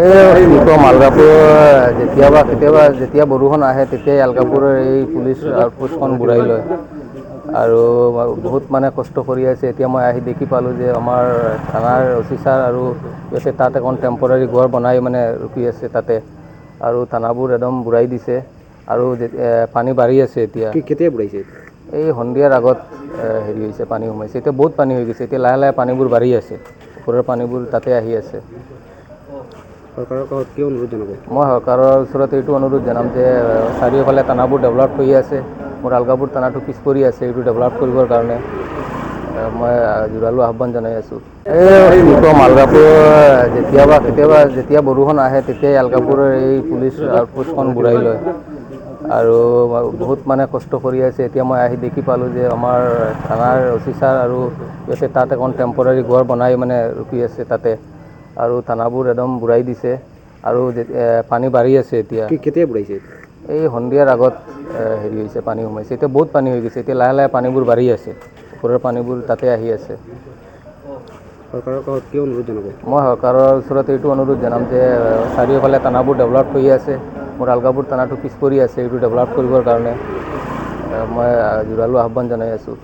এই উত্তৰ মালগাপুৰ যেতিয়া বৰষুণ আহে তেতিয়াই আলগাপুৰৰ এই পুলিচ আউটপোষ্টখন বুৰাই লয় আৰু বহুত কষ্ট কৰি আছে। এতিয়া মই আহি দেখি পালোঁ যে আমাৰ থানাৰ অফিচাৰ আৰু ইয়াতে তাত এখন টেম্পৰাৰী ঘৰ বনাই ৰখি আছে তাতে আৰু থানাবোৰ একদম বুৰাই দিছে আৰু পানী বাঢ়ি আছে। এতিয়া কেতিয়া বুঢ়াইছে? এই সন্ধিয়াৰ আগত হেৰি হৈছে, পানী সোমাইছে। এতিয়া বহুত পানী হৈ গৈছে। এতিয়া লাহে লাহে পানীবোৰ বাঢ়ি আছে, ওপৰৰ পানীবোৰ তাতে আহি আছে। চৰকাৰৰ কাষত কি অনুৰোধ জনাব? মই চৰকাৰৰ ওচৰত এইটো অনুৰোধ জনাম যে চাৰিওফালে থানাবোৰ ডেভেলপ হৈ আছে। মোৰ আলগাপুৰ থানাটো পিছ পৰি আছে। এইটো ডেভেলপ কৰিবৰ কাৰণে মই জোৰালো আহ্বান জনাই আছোঁ। এই উত্তৰ মালগাপুৰ যেতিয়া বৰষুণ আহে তেতিয়াই আলগাপুৰৰ এই পুলিচ আউটপোষ্টখন বুৰাই লয় আৰু বহুত কষ্ট কৰি আছে। এতিয়া মই আহি দেখি পালোঁ যে আমাৰ থানাৰ অফিচাৰ আৰু ইয়াতে তাত এখন টেম্পৰাৰী ঘৰ বনাই ৰখি আছে তাতে আৰু থানাবোৰ একদম বুৰাই দিছে আৰু পানী বাঢ়ি আছে। এতিয়া কেতিয়া বুঢ়াইছে? এই সন্ধিয়াৰ আগত হেৰি হৈছে, পানী সোমাইছে। এতিয়া বহুত পানী হৈ গৈছে। এতিয়া লাহে লাহে পানীবোৰ বাঢ়ি আছে, ওপৰৰ পানীবোৰ তাতে আহি আছে। চৰকাৰৰ কাষত কি অনুৰোধ জনাব? মই চৰকাৰৰ ওচৰত এইটো অনুৰোধ জনাম যে চাৰিওফালে থানাবোৰ ডেভেলপ হৈ আছে। মোৰ আলগাপুৰ থানাটো পিছ পৰি আছে। এইটো ডেভেলপ কৰিবৰ কাৰণে মই জোৰালো আহ্বান জনাই আছোঁ।